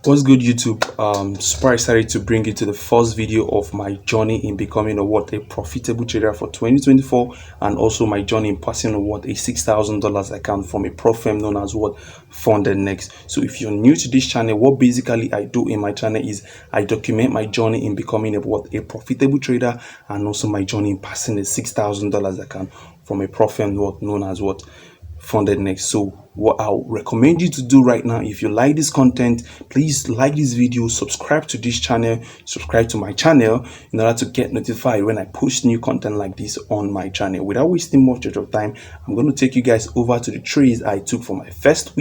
What's good, YouTube? Super excited to bring you to the first video of my journey in becoming a profitable trader for 2024, and also my journey in passing a $6,000 account from a pro firm known as Fundednext. So if you're new to this channel, what basically I do in my channel is I document my journey in becoming a profitable trader, and also my journey in passing a $6,000 account from a pro firm known as Fundednext. So what I'll recommend you to do right now, if you like this content, please like this video, subscribe to this channel, subscribe to my channel in order to get notified when I post new content like this on my channel. Without wasting much of your time, I'm going to take you guys over to the trades I took for the first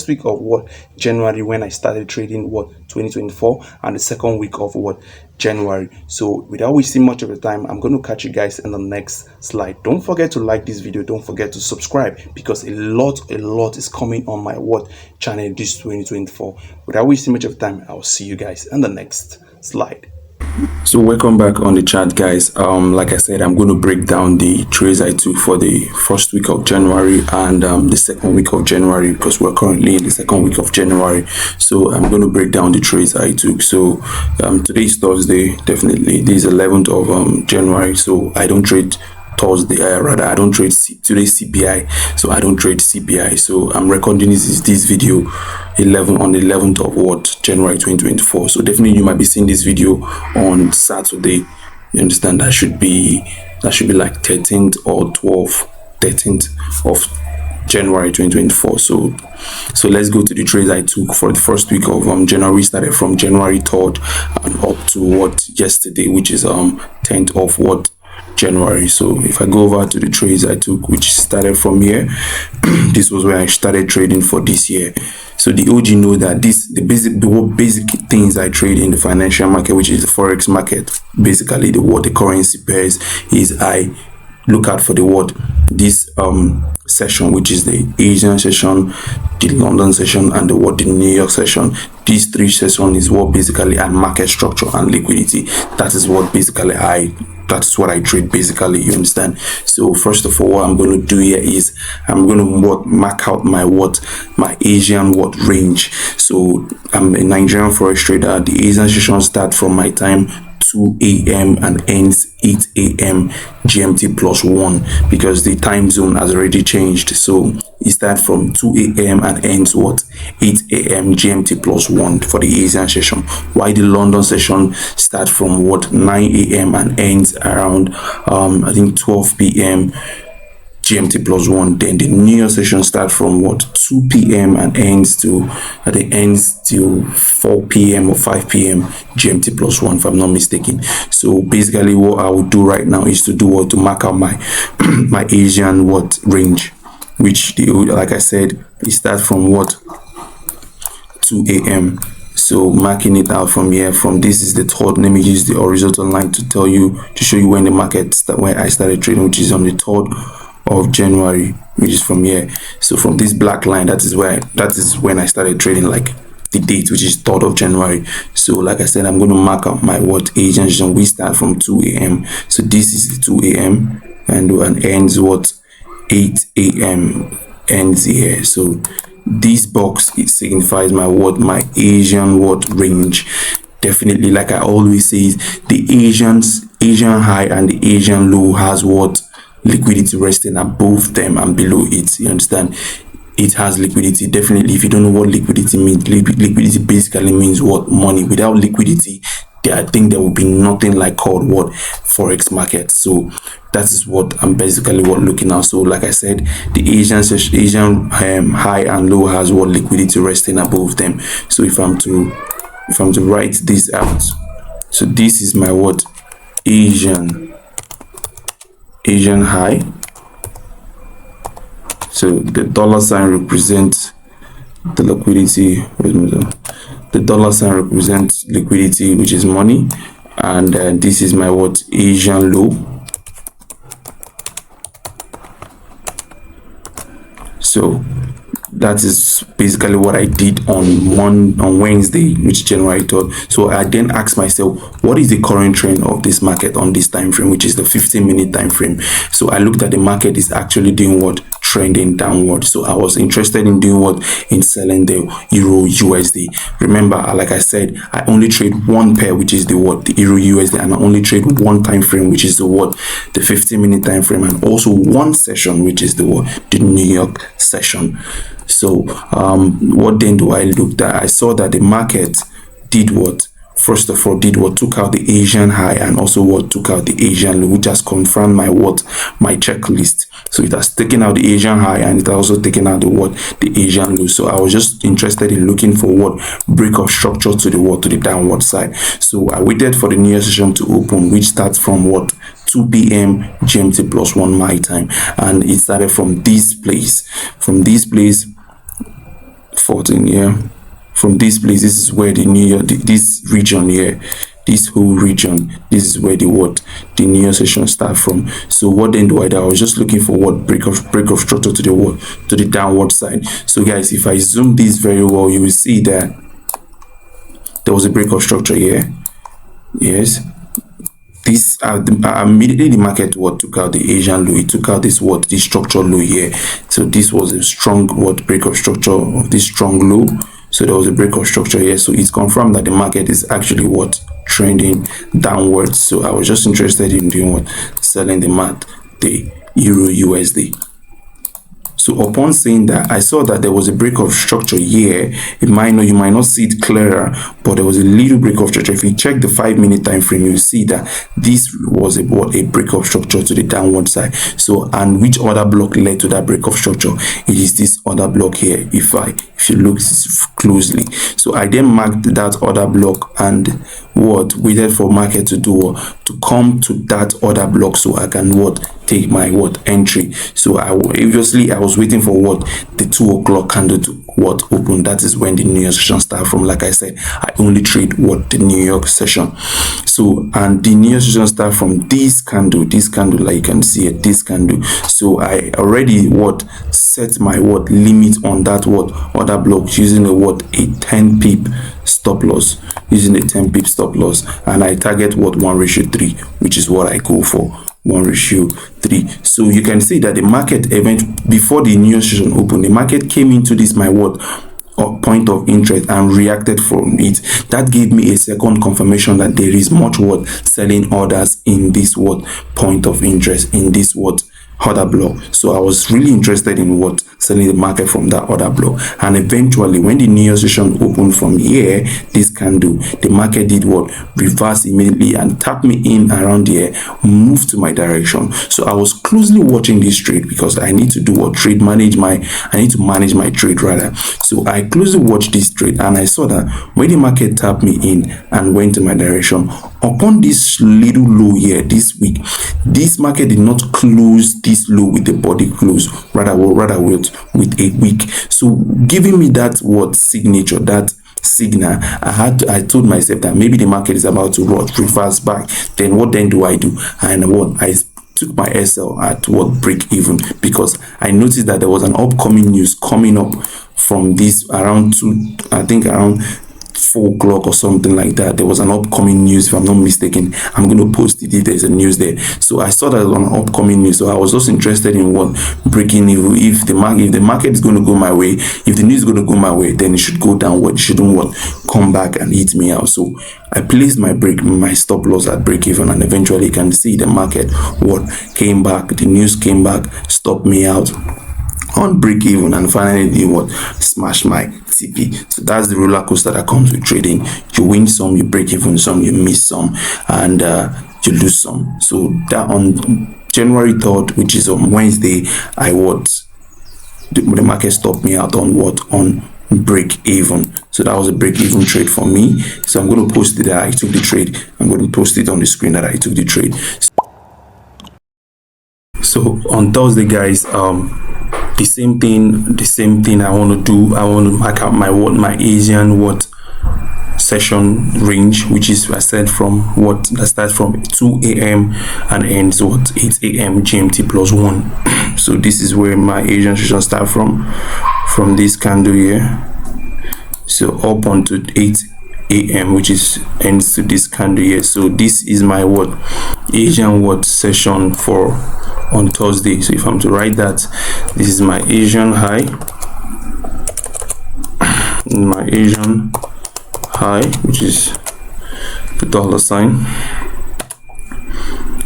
week of January, when I started trading 2024, and the second week of January. So without wasting much of your time, I'm going to catch you guys in the next slide. Don't forget to like this video, don't forget to subscribe, because a lot is coming on my channel this 2024. Without wasting much of time, I'll see you guys in the next slide. So welcome back on the chat, guys. Like I said, I'm going to break down the trades I took for the first week of January and the second week of January, because we're currently in the second week of January. So I'm going to break down the trades I took. So today is Thursday, definitely. This is 11th of January. So I don't trade Thursday, I don't trade today's CPI, so I don't trade CPI. So I'm recording this video on the 11th of January 2024. So definitely you might be seeing this video on Saturday. You understand? That should be like 13th or 13th of January 2024. So let's go to the trades I took for the first week of January. Started from January 3rd and up to yesterday, which is 10th of January. So if I go over to the trades I took, which started from here, this was where I started trading for this year. So the OG know that the basic things I trade in the financial market, which is the forex market, basically the currency pairs, is I look out for this session, which is the Asian session, the London session, and the New York session. These three sessions is what basically I market structure and liquidity. That is what I trade basically, you understand? So first of all, what I'm going to do here is I'm going to mark out my Asian range. So I'm a Nigerian Forex Trader. The Asian session starts from my time 2 a.m. and ends 8 a.m. GMT +1, because the time zone has already changed. So it starts from 2 a.m. and ends 8 a.m. GMT +1 for the Asian session, while the London session starts from 9 a.m. and ends around I think 12 p.m. GMT +1. Then the New York session starts from 2 p.m. and ends till 4 p.m. or 5 p.m. GMT +1, if I'm not mistaken. So basically what I would do right now is to mark out my my Asian range, which like I said, it starts from 2 a.m. So marking it out from here, this is the third. Let me use the horizontal line to show you when the market when I started trading, which is on the 3rd of January, which is from here. So from this black line, that is when I started trading, like the date, which is 3rd of January. So like I said, I'm going to mark up my Asian session. We start from 2 a.m. So this is the 2 a.m. and ends 8 a.m. ends here. So this box, it signifies my Asian range. Definitely, like I always say, the Asian high and the Asian low has liquidity resting above them and below it. You understand? It has liquidity. Definitely, if you don't know what liquidity means, liquidity basically means money. Without liquidity, I think there will be nothing like called forex market. So that is what I'm basically looking at. So like I said, the Asian high and low has liquidity resting above them. So if I'm to write this out, so this is my Asian high. So the dollar sign represents the liquidity. The dollar sign represents liquidity, which is money, and this is my Asian low. So that is basically what I did on Wednesday, which is January 3rd. So I then asked myself, what is the current trend of this market on this time frame, which is the 15-minute time frame? So I looked at the market is actually doing trending downward. So I was interested in doing what? In selling the Euro USD. Remember, like I said, I only trade one pair, which is the what? The Euro USD, and I only trade one time frame, which is the what? The 15-minute time frame, and also one session, which is the what? The New York session. So what then do I look at? I saw that the market did what? First of all, did what? Took out the Asian high, and also what? Took out the Asian low, which has confirmed my what? My checklist. So it has taken out the Asian high, and it has also taken out the what? The Asian low. So I was just interested in looking for what? Break of structure to the what? To the downward side. So I waited for the New York session to open, which starts from what? 2 p.m. GMT plus 1 my time, and it started from this place. From this place, 14 here. From this place, this is where the New York, this region here, this whole region, this is where the what? The New York session start from. So what then do I do? I was just looking for what? Break of structure to the what? To the downward side. So guys, if I zoom this very well, you will see that there was a break of structure here. Yes. This immediately the market what? Took out the Asian low. It took out this what? This structure low here. So this was a strong what? Break of structure of this strong low. So there was a break of structure here. So it's confirmed that the market is actually what? Trending downwards. So I was just interested in doing what? Selling the Euro USD. So upon saying that, I saw that there was a break of structure here. You might not see it clearer, but there was a little break of structure. If you check the 5-minute time frame, you see that this was a break of structure to the downward side. So, and which other block led to that break of structure? It is this other block here. If you look closely, so I then marked that other block and what? Waited for market to do what? To come to that other block, so I can what? Take my what? Entry. So I was waiting for what? The 2 o'clock candle to what? Open. That is when the New York session start from. Like I said, I only trade what? The New York session. So, and the New York session start from this candle, like you can see it, this candle. So I already what? Set my what? Limit on that what? Other block using a what? A 10 pip stop loss, using a 10 pip stop loss, and I target what? 1:3, which is what I go for. 1:3. So you can see that the market event before the New York session opened, the market came into this my what? Point of interest and reacted from it. That gave me a second confirmation that there is much what? Selling orders in this what? Point of interest, in this what? Other block. So I was really interested in what? Selling the market from that other block. And eventually when the New York session opened from here, this candle, the market did what? Reverse immediately and tap me in around here, move to my direction. So I was closely watching this trade because I need to do what? I need to manage my trade rather. So I closely watched this trade and I saw that when the market tapped me in and went to my direction, upon this little low here this week, this market did not close this low with the body close, rather with a wick. So giving me that what? Signature, that signal, I told myself that maybe the market is about to reverse back. Then what then do I do? And what? I took my SL at what? Break even, because I noticed that there was an upcoming news coming up from this around 4 o'clock or something like that. There was an upcoming news, if I'm not mistaken. I'm going to post it if there's a news there. So I saw that there was an upcoming news, so I was just interested in what? Breaking even. If the market is going to go my way, if the news is going to go my way, then it should go downward. It shouldn't what? Come back and hit me out. So I placed my stop loss at break even, and eventually you can see the market what? Came back. The news came back, stopped me out on break even, and finally did what? Smash my TP. So that's the roller coaster that comes with trading. You win some, you break even some, you miss some, and you lose some. So that on January 3rd, which is on Wednesday, the market stopped me out on what? On break even. So that was a break even trade for me. So I'm going to post it that I took the trade. I'm going to post it on the screen that I took the trade. So on Thursday, guys, the same thing I want to do. I want to mark out my Asian session range, which is, I said, from that starts from 2 a.m. and ends 8 a.m. GMT plus 1. So this is where my Asian session start from this candle here. So up onto 8 a.m. which is ends to this candle here. So this is my Asian session for on Thursday. So if I'm to write that, this is my Asian high, which is the dollar sign,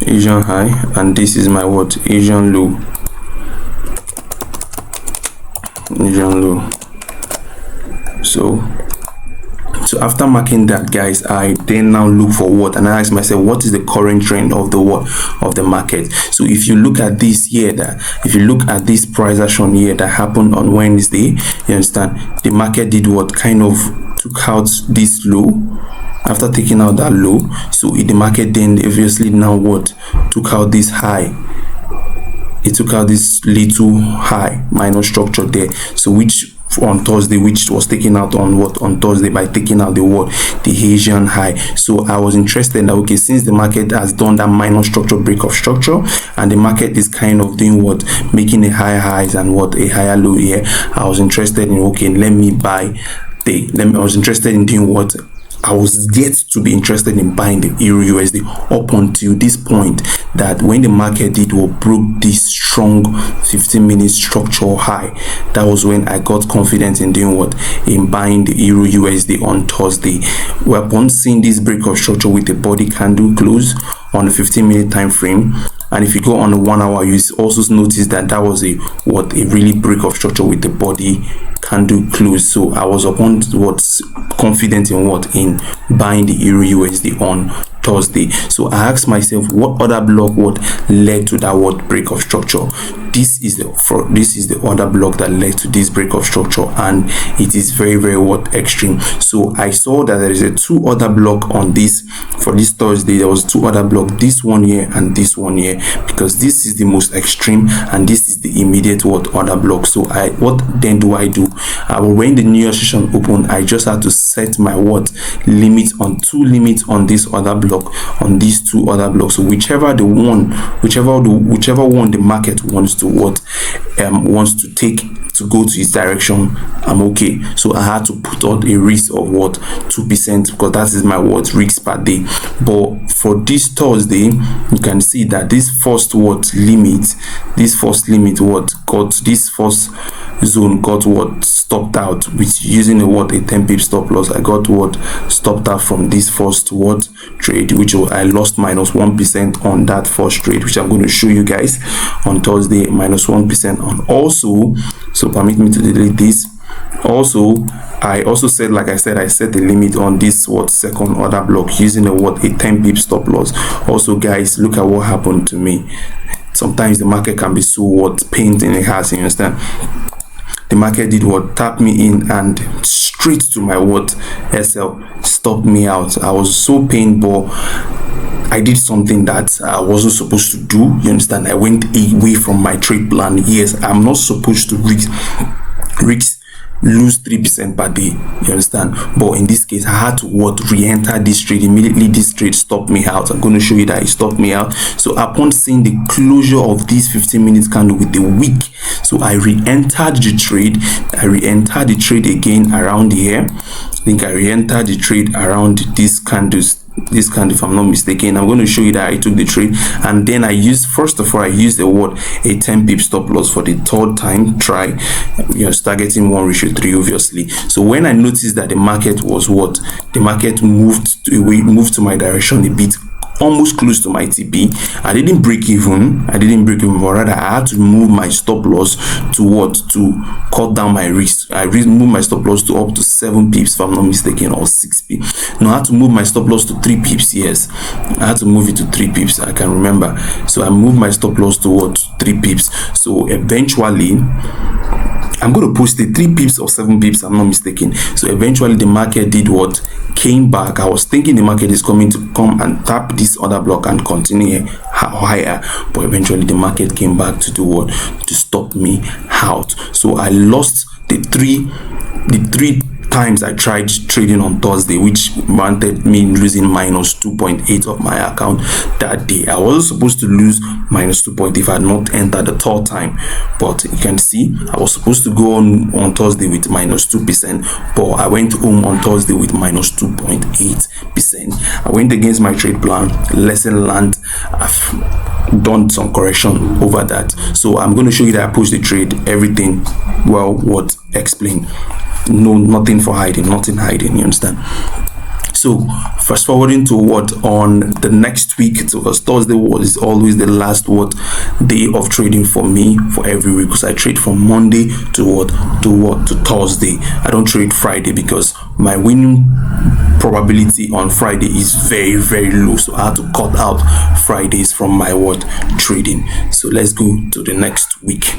Asian high, and this is my what? Asian low. So after marking that, guys, I then now look for what, and I ask myself, what is the current trend of the what of the market? So if you look at this here, if you look at this price action here that happened on Wednesday, you understand, the market did what? Kind of took out this low. After taking out that low, so the market then obviously now what took out this high. It took out this little high minor structure there, so which on Thursday, which was taken out on what on Thursday by taking out the what, the Asian high. So I was interested in that, okay, since the market has done that minor structure break of structure, and the market is kind of doing what, making a higher highs and what a higher low here, I was interested in, okay, let me buy I was interested in doing what, I was yet to be interested in buying the EURUSD up until this point, that when the market did what broke this strong 15-minute structural high, that was when I got confident in doing what, in buying the EURUSD on Thursday. Well, upon seeing this break of structure with the body candle close on the 15-minute time frame, and if you go on the 1 hour, you also notice that that was a really break of structure with the body candle close. So I was upon confident in buying the EURUSD on Thursday. So I asked myself, what other block led to that break of structure? This is the other block that led to this break of structure, and it is very, very extreme. So I saw that there is a 2 other block on this for this Thursday. There was 2 other block, this one here and this one here, because this is the most extreme and this is the immediate other block. So what then do I do? When the New York session opened, I just had to set my limit on 2 limits on this other block, on these 2 other blocks. So whichever one the market wants to take to go to its direction, I'm okay. So I had to put out a risk of 2%, because that is my risk per day. But for this Thursday, you can see that this first limit got this first zone got stopped out with using a 10 pip stop loss. I got stopped out from this first trade, which I lost minus 1% on that first trade, which I'm going to show you guys on Thursday, minus 1% on. Also, so permit me to delete this. Also, I also said, like I said, I set the limit on this second order block using a 10 pip stop loss. Also, guys, look at what happened to me. Sometimes the market can be so pained in the heart, you understand. The market did tap me in and straight to my SL, stopped me out. I was so pained, but I did something that I wasn't supposed to do. You understand? I went away from my trade plan. Yes, I'm not supposed to lose 3% per day, you understand? But in this case, I had to re-enter this trade. Immediately this trade stopped me out. I'm going to show you that it stopped me out. So upon seeing the closure of this 15-minute candle with the wick, so I re-entered the trade again around here. I think I re-entered the trade around this candle, if I'm not mistaken. I'm going to show you that I took the trade, and then I used, first of all, I used a 10 pip stop loss for the 3rd time try, targeting 1:3, obviously. So when I noticed that the market was the market moved to my direction a bit, almost close to my TP, I didn't break even, but rather I had to move my stop loss to cut down my risk. I moved my stop loss to up to 7 pips, if I'm not mistaken, or 6 pips. No, I had to move my stop loss to 3 pips. Yes, I had to move it to 3 pips. I can remember. So I moved my stop loss to 3 pips. So eventually, I'm going to post it 3 pips or 7 pips, I'm not mistaken. So eventually the market did came back. I was thinking the market is coming to come and tap this other block and continue higher, but eventually the market came back to do to stop me out. So I lost the three times I tried trading on Thursday, which wanted me losing minus 2.8 of my account that day. I was supposed to lose minus 2.8 if I had not entered the 3rd time, but you can see I was supposed to go on Thursday with minus 2%, but I went home on Thursday with minus 2.8%. I went against my trade plan. Lesson learned. done some correction over that. So I'm going to show you that I pushed the trade, everything well what explained. No, nothing for hiding, nothing hiding, you understand? So fast forwarding to what on the next week, because Thursday was always the last day of trading for me for every week, because I trade from Monday to Thursday. I don't trade Friday because my winning probability on Friday is very, very low, so I had to cut out Fridays from my trading. So let's go to the next week.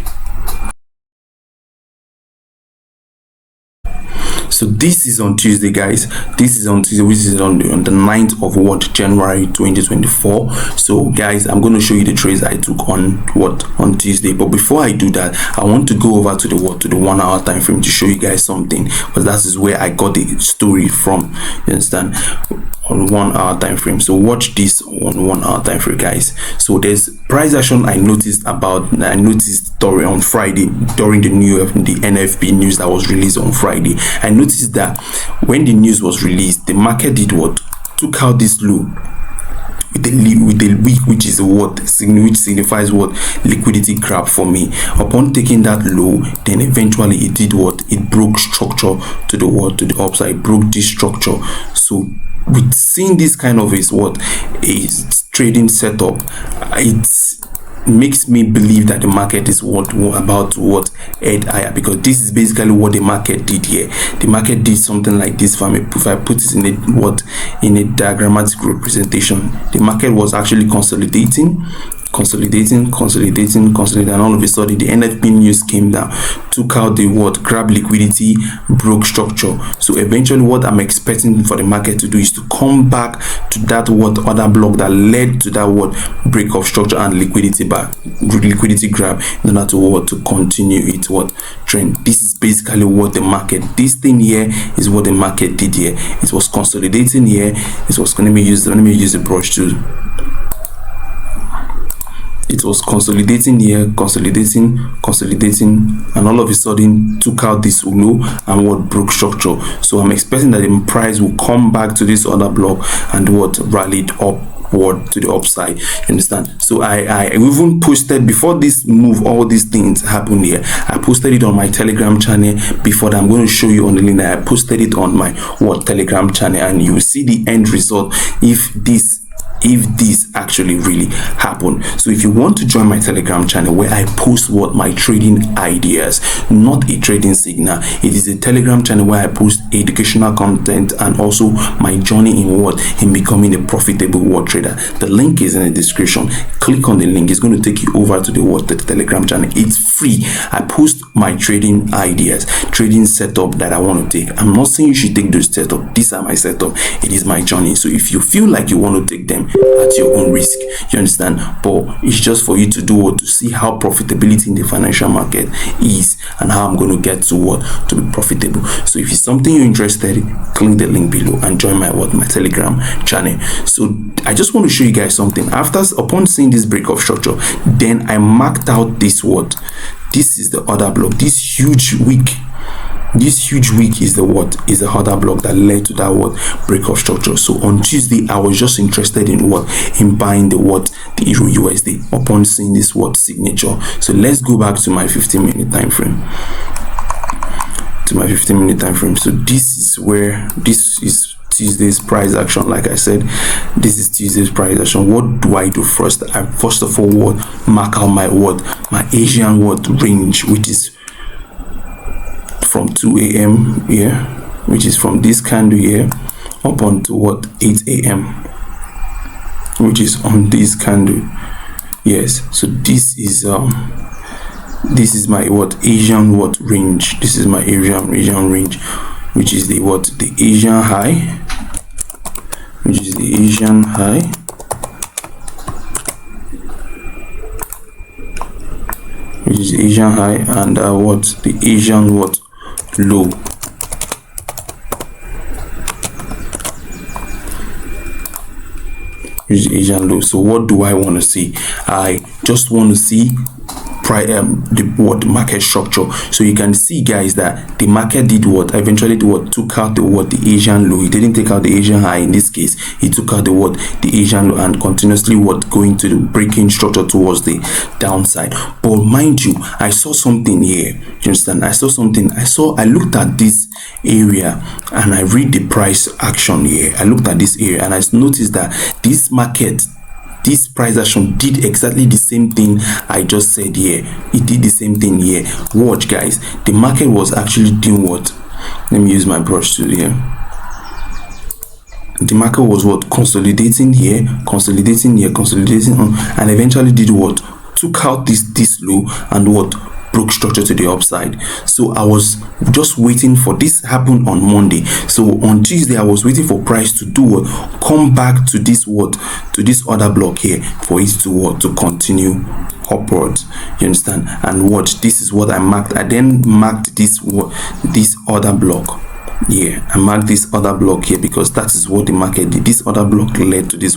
So this is on Tuesday, guys. This is on Tuesday, which is on the 9th of January 2024. So guys, I'm going to show you the trades I took on Tuesday. But before I do that, I want to go over to the 1 hour time frame to show you guys something, because that is where I got the story from, you understand, on 1 hour time frame. So watch this on 1 hour time frame, guys. So there's price action I noticed during on Friday, during the NFP news that was released on Friday. I noticed that when the news was released, the market did took out this low with the week, which is which signifies liquidity grab for me. Upon taking that low, then eventually it did it broke structure to the upside, broke this structure. So with seeing this kind of a trading setup, it makes me believe that the market is about to head higher, because this is basically what the market did here. The market did something like this. If I put it in a diagrammatic representation, the market was actually consolidating, and all of a sudden the NFP news came down, took out the grab liquidity, broke structure. So eventually what I'm expecting for the market to do is to come back to that other block that led to that break of structure and liquidity grab, in order to continue its trend. This is basically what the market, this thing here is what the market did here. It was consolidating here. It was going to be used. Let me use the brush too. It was consolidating here, consolidating, and all of a sudden took out this low and broke structure. So I'm expecting that the price will come back to this other block and rallied upward to the upside, you understand? So I even posted, before this move, all these things happened here, I posted it on my Telegram channel. Before that, I'm going to show you on the link that I posted it on my Telegram channel, and you will see the end result if this actually really happened. So if you want to join my Telegram channel, where I post my trading ideas, not a trading signal, it is a Telegram channel where I post educational content and also my journey in becoming a profitable trader. The link is in the description. Click on the link. It's going to take you over to the Telegram channel. It's free. I post my trading ideas, trading setup that I want to take. I'm not saying you should take those setup. These are my setup. It is my journey. So if you feel like you want to take them at your own risk, you understand, but it's just for you to to see how profitability in the financial market is, and how I'm going to get to be profitable. So if it's something you're interested in, click the link below and join my Telegram channel. So I just want to show you guys something. Upon seeing this break of structure, then I marked out this this is the other block. This huge week is the other block that led to that break of structure. So on Tuesday, I was just interested in buying the EURUSD upon seeing this signature. So let's go back to my 15-minute time frame. So this is Tuesday's price action. Like I said, this is Tuesday's price action. What do I do first? I first of all mark out my Asian range, which is from 2 a.m. here, which is from this candle here up onto 8 a.m. which is on this candle. Yes, so this is my Asian range. This is my Asian range, which is the Asian high, and the Asian low. Which is Asian low. So what do I want to see? I just want to see the market structure. So you can see, guys, that the market did what? Eventually took out the Asian low. It didn't take out the Asian high in this case. It took out the Asian low and continuously going to the breaking structure towards the downside. But mind you, I saw something here. You understand? I saw something. I looked at this area and I read the price action here. I looked at this area and I noticed that this market, this price action did exactly the same thing I just said here. It did the same thing here. Watch, guys. The market was actually doing what? Let me use my brush tool here. The market was what? Consolidating here, consolidating here, consolidating on, and eventually did what? Took out this low and what? Broke structure to the upside. So I was just waiting for this happen on Monday. So on Tuesday I was waiting for price to do what? Come back to this other block here for it to what? To continue upwards. You understand? And watch, this is what I marked. I then marked this other block. Yeah, I marked this other block here because that is what the market did. This other block led to this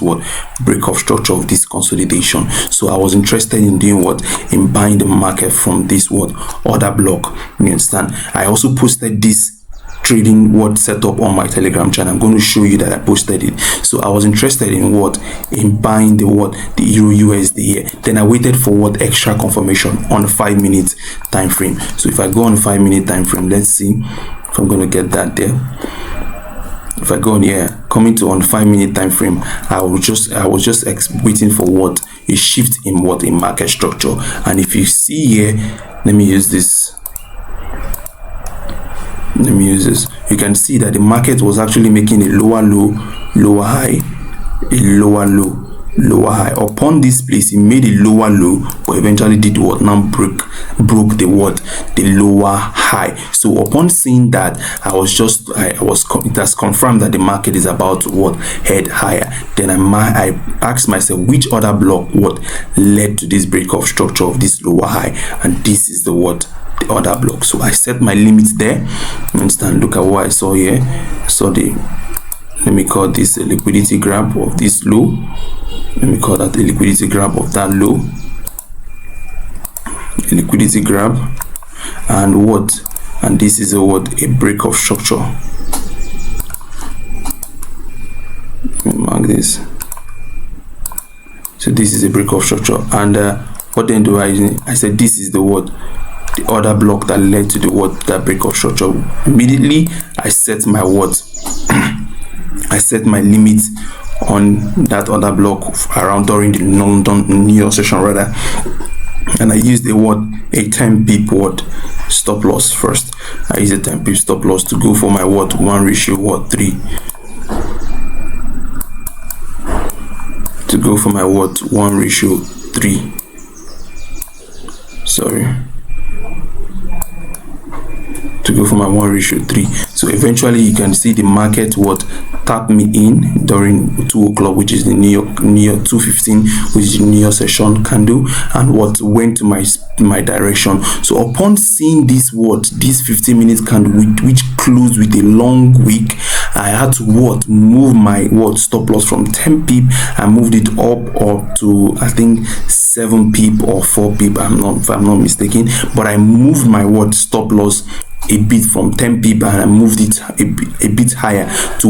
break of structure of this consolidation. So I was interested in doing what? In buying the market from this other block. You understand? I also posted this trading setup on my Telegram channel. I'm going to show you that I posted it. So I was interested in in buying the EURUSD here. Then I waited for extra confirmation on a 5-minute time frame. So if I go on a 5-minute time frame, let's see if I'm going to get that there. If I go on here, coming to on 5-minute time frame, I was just waiting for a shift in in market structure. And if you see here, let me use this. You can see that the market was actually making a lower low, lower high, a lower low, lower high. Upon this place, it made a lower low, but eventually did what? Now broke the lower high. So upon seeing that, it has confirmed that the market is about to head higher. Then I asked myself, which other block led to this break of structure of this lower high? And this is the other block. So I set my limits there. You understand? Look at what I saw here. So let me call this a liquidity grab of this low. Let me call that a liquidity grab of that low. A liquidity grab. And this is a break of structure. Let me mark this. So this is a break of structure. And what then do I said this is the other block that led to that break of structure. Immediately I set my I set my limits on that other block around during the London New York session rather, and I used a 10 pip stop loss first. I used a 10 pip stop loss to go for my 1:3. To go for my 1:3. Sorry. To go for my 1:3. So eventually you can see the market tapped me in during 2 o'clock, which is the New York 2:15, which is the New York session candle, and went to my direction. So upon seeing this 15-minute candle which closed with a long wick, I had to move my stop loss from 10 pip. I moved it up to I think 7 pip or 4 pip, if I'm not mistaken, but I moved my stop loss a bit from 10 pip and I moved it a bit higher to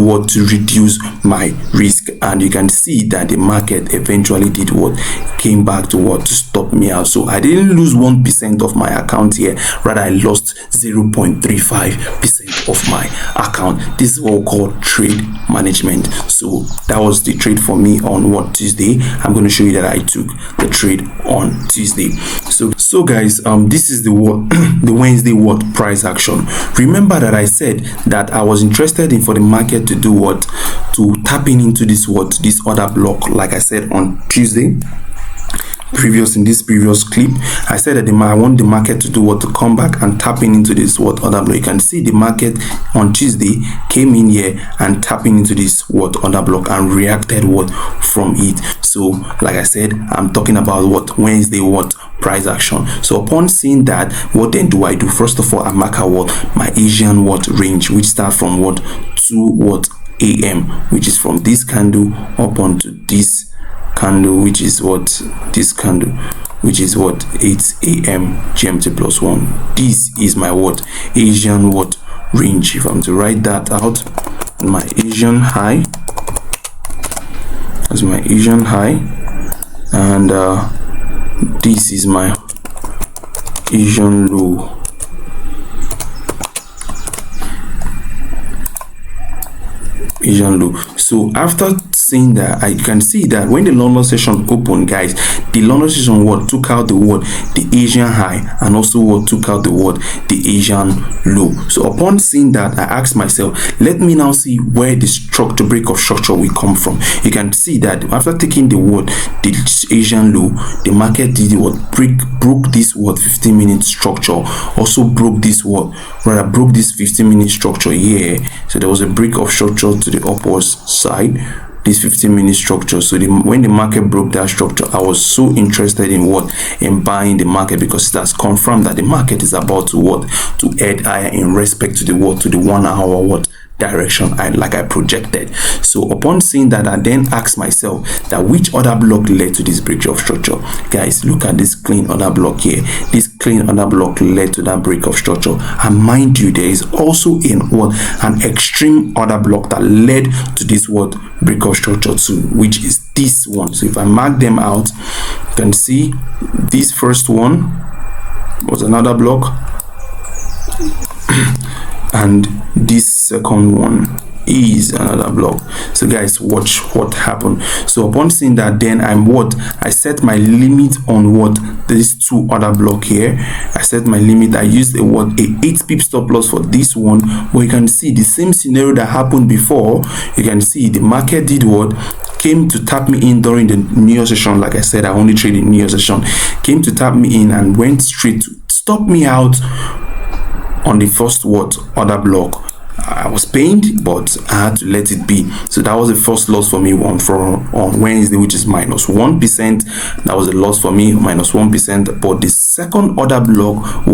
reduce my risk. And you can see that the market eventually did came back to stop me out. So I didn't lose 1% of my account here, rather I lost 0.35% of my account. This is what we call trade management. So that was the trade for me on Tuesday. I'm going to show you that I took the trade on Tuesday. So guys, this is the Wednesday price action. Remember that I said that I was interested in for the market to do to tap into this other block, like I said on Tuesday. In this previous clip, I said that I want the market to do to come back and tapping into this other block. You can see the market on Tuesday came in here and tapping into this other block and reacted from it. So like I said, I'm talking about Wednesday price action. So upon seeing that, what then do I do? First of all, I mark out my Asian range, which starts from 2 a.m., which is from this candle up onto this candle, which is this candle, which is what 8 a.m. GMT plus 1. This is my what Asian what range. If I'm to write that out, my Asian high, that's my Asian high, and this is my Asian low. Asian low. So after saying that, I can see that when the London session opened, guys, the London session what took out the what the Asian high, and also what took out the what the Asian low. So upon seeing that, I asked myself, let me now see where the structure break of structure will come from. You can see that after taking the what the Asian low, the market did what broke this what 15-minute structure, also broke this what broke this 15-minute structure here. So there was a break of structure to the upwards side, this 15-minute structure. So when the market broke that structure, I was so interested in buying the market, because it has confirmed that the market is about to head higher in respect to the 1 hour direction like I projected. So upon seeing that, I then asked myself that which other block led to this break of structure. Guys, look at this clean order block here. This clean order block led to that break of structure, and mind you, there is also an extreme order block that led to this break of structure too, which is this one. So if I mark them out, you can see this first one was another block and this second one is another block. So guys, watch what happened. So upon seeing that, then I set my limit on these two other block here. I set my limit. I used a 8 pip stop loss for this one, where you can see the same scenario that happened before. You can see the market did came to tap me in during the New Year session. Like I said, I only trade in New Year session. Came to tap me in and went straight to stop me out on the first order block. I was pained, but I had to let it be. So that was the first loss for me on Wednesday, which is -1%. That was a loss for me, -1%. But the second order block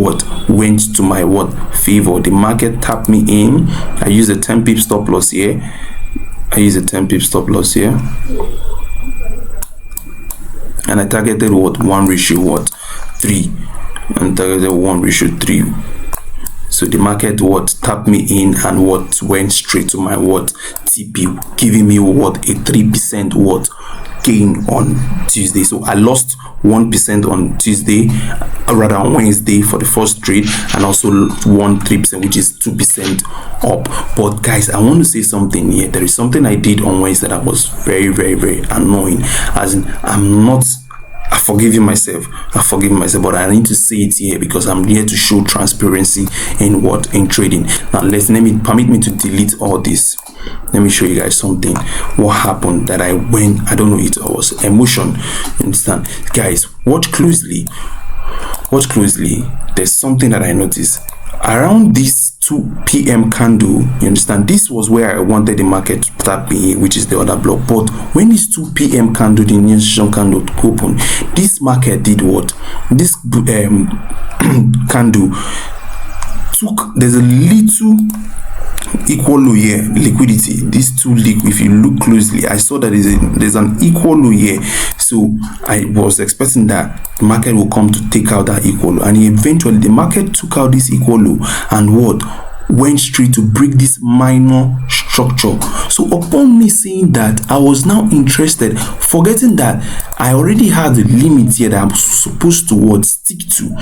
went to my favor. The market tapped me in. I used a 10 pip stop loss here. And I targeted 1:3, and targeted 1:3. So the market tapped me in and went straight to my TP, giving me a 3% gain on Tuesday. So I lost 1% on Tuesday, rather on Wednesday for the first trade, and also won 3%, which is 2% up. But guys, I want to say something here. There is something I did on Wednesday that was very, very, very annoying. As in, I've forgiven myself, but I need to say it here because I'm here to show transparency in trading. Now permit me to delete all this. Let me show you guys something. What happened that I don't know, it was emotion. You understand? Guys, watch closely. There's something that I noticed around this 2 p.m. candle. You understand? This was where I wanted the market to tap me, which is the other block. But when this 2 p.m. candle, the New session candle open, this market did this candle there's a little equal low here, liquidity. These two if you look closely, I saw that there's an equal low here. So I was expecting that the market will come to take out that equal low, and eventually the market took out this equal low and went straight to break this minor structure. So upon me seeing that, I was now interested, forgetting that I already had the limit here that I'm supposed to stick to.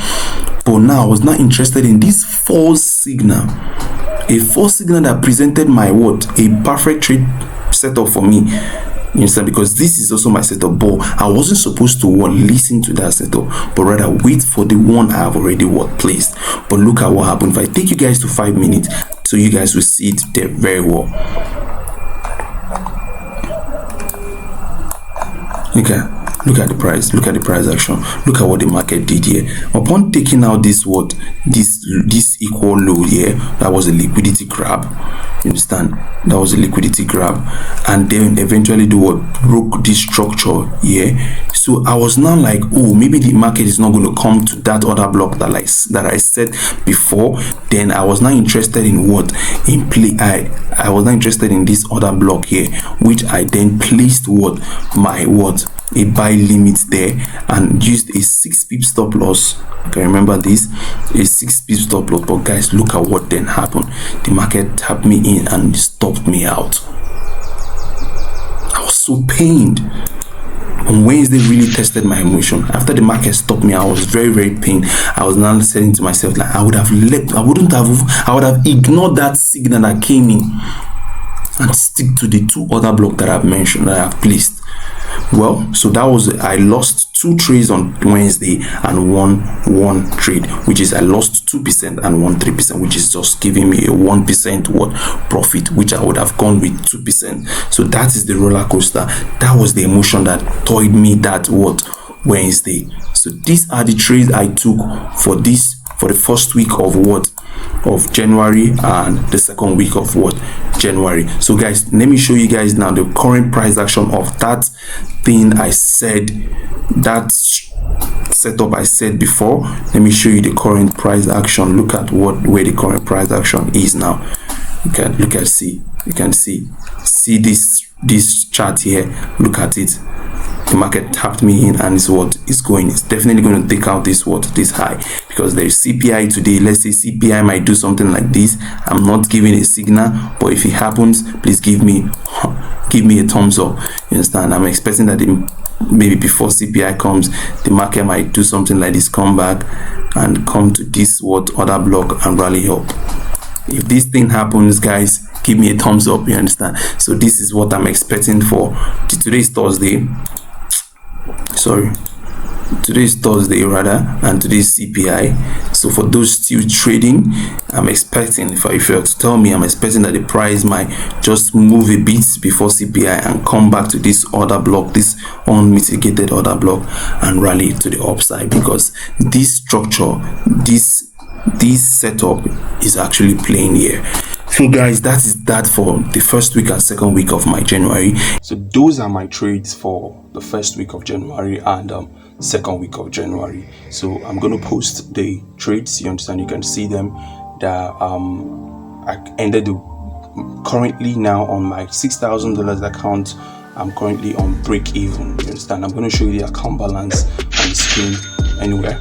But now I was not interested in this false signal, a false signal that presented my a perfect trade setup for me. You understand? Because this is also my setup, but I wasn't supposed to listen to that setup, but rather wait for the one I have already placed. But look at what happened. If I take you guys to 5 minutes, so you guys will see it there very well. Okay, look at the price. Look at the price action. Look at what the market did here. Upon taking out this this equal low here, that was a liquidity grab. You understand? That was a liquidity grab, and then eventually broke this structure here. So I was now like, oh, maybe the market is not going to come to that other block that I said before. Then I was not interested in I was not interested in this other block here, which I then placed my a buy limit there and used a 6 pip stop loss. Okay, remember this, a 6 pip stop loss. But guys, look at what then happened. The market tapped me in and stopped me out. I was so pained. On Wednesday really tested my emotion. After the market stopped me, I was very, very pained. I was now saying to myself, like, I would have ignored that signal that came in and stick to the 2 other blocks that I've mentioned, that I've placed. Well, so that was, I lost 2 trades on Wednesday and won 1 trade, which is I lost 2% and won 3%, which is just giving me a 1% what profit, which I would have gone with 2%. So that is the roller coaster. That was the emotion that toyed me that what Wednesday. So these are the trades I took for the first week of what of January and the second week of what January. So guys, let me show you guys now the current price action of that thing I said, that setup I said before. Let me show you the current price action. Look at where the current price action is now. You can see this chart here. Look at it. The market tapped me in and it's definitely going to take out this high, because there is CPI today. Let's say CPI might do something like this. I'm not giving a signal, but if it happens, please give me a thumbs up. You understand? I'm expecting that maybe before CPI comes, the market might do something like this, come back and come to this other block and rally up. If this thing happens, guys, give me a thumbs up. You understand? So this is what I'm expecting for today's Thursday. Today's Thursday and today's CPI. So for those still trading, I'm expecting, if you were to tell me, I'm expecting that the price might just move a bit before CPI and come back to this other block, this unmitigated other block, and rally to the upside, because this structure, this setup is actually playing here. So guys, that is that for the first week and second week of my January. So those are my trades for the first week of January and second week of January. So I'm going to post the trades. You understand? You can see them. That I ended currently now on my $6,000 account. I'm currently on break even. You understand? I'm going to show you the account balance on the screen anywhere.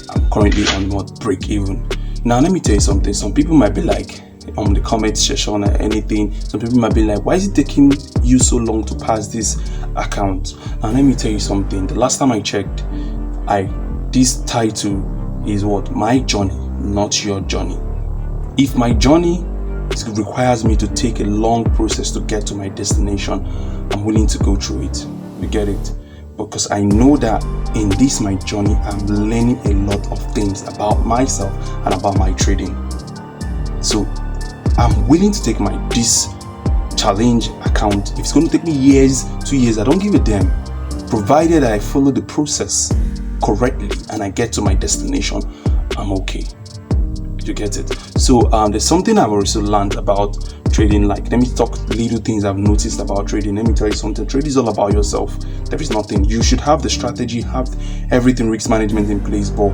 I'm currently on break even. Now let me tell you something. Some people might be like, on the comment section or anything, some people might be like, why is it taking you so long to pass this account? And let me tell you something. The last time I checked, this title is my journey, not your journey. If my journey requires me to take a long process to get to my destination, I'm willing to go through it. You get it? Because I know that in this my journey, I'm learning a lot of things about myself and about my trading. So I'm willing to take this challenge account. If it's going to take me years, 2 years, I don't give a damn, provided I follow the process correctly and I get to my destination. I'm okay. You get it? So there's something I've also learned about trading. Like, let me talk little things I've noticed about trading. Let me tell you something. Trading is all about yourself. There is nothing. You should have the strategy, have everything, risk management in place, but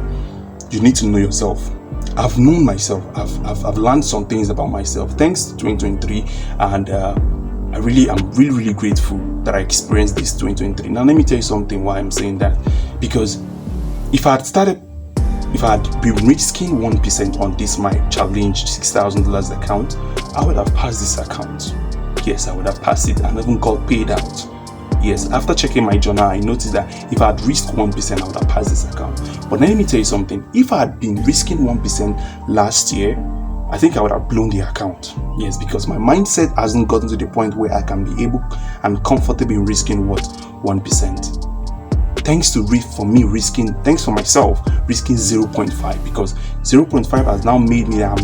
you need to know yourself. I've known myself. I've learned some things about myself thanks to 2023, and I'm really grateful that I experienced this 2023. Now let me tell you something why I'm saying that. Because if I had been risking 1% on this my challenge $6,000 account, I would have passed this account. Yes, I would have passed it and even got paid out. Yes, after checking my journal, I noticed that if I had risked 1%, I would have passed this account. But let me tell you something. If I had been risking 1% last year, I think I would have blown the account. Yes, because my mindset hasn't gotten to the point where I can be able and comfortable in risking 1%. Thanks for myself risking 0.5, because 0.5 has now made me that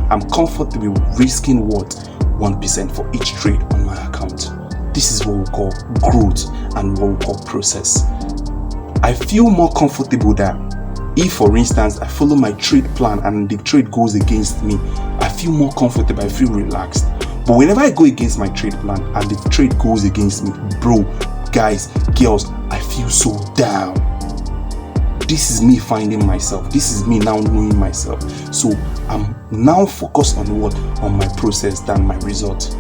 I'm comfortable risking 1% for each trade on my account. This is what we call growth and what we call process. I feel more comfortable that if, for instance, I follow my trade plan and the trade goes against me, I feel more comfortable, I feel relaxed. But whenever I go against my trade plan and the trade goes against me, bro, guys, girls, I feel so down. This is me finding myself. This is me now knowing myself. So I'm now focused on my process than my result.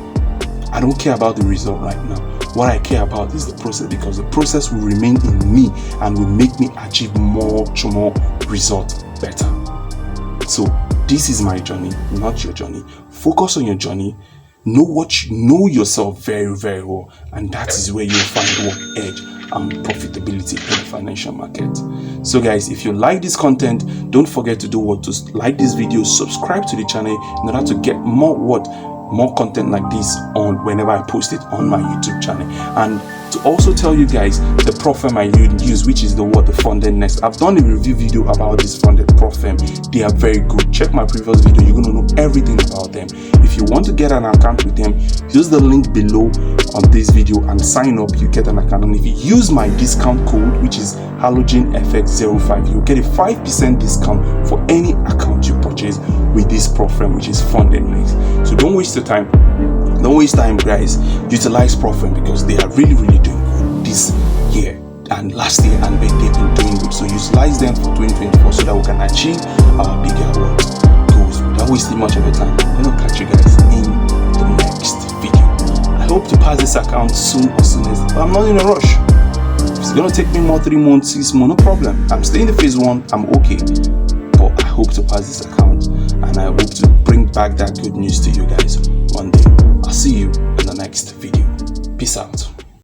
I don't care about the result right now. What I care about is the process, because the process will remain in me and will make me achieve more results better. So this is my journey, not your journey. Focus on your journey. Know yourself very, very well, and that is where you'll find what edge and profitability in the financial market. So guys, if you like this content, don't forget to like this video, subscribe to the channel in order to get more content like this on whenever I post it on my YouTube channel. And to also tell you guys the prop firm I use, which is the Fundednext. I've done a review video about this funded prop firm. They are very good. Check my previous video, you're going to know everything about them. If you want to get an account with them, use the link below on this video and sign up. You get an account, and if you use my discount code, which is HalogenFX05, you'll get a 5% discount for any account you purchase with this prop firm, which is Fundednext. So don't waste your time. Don't waste time, guys. Utilize prop firm because they are really doing good this year and last year, and they've been doing good. So utilize them for 2024 so that we can achieve our bigger goals without wasting much of your time. I'm gonna catch you guys in the next video. I hope to pass this account soon as but I'm not in a rush. If it's gonna take me more 3 months, 6 months, no problem. I'm still in the phase 1, I'm okay. But I hope to pass this account, and I hope to bring back that good news to you guys one day. I'll see you in the next video. Peace out.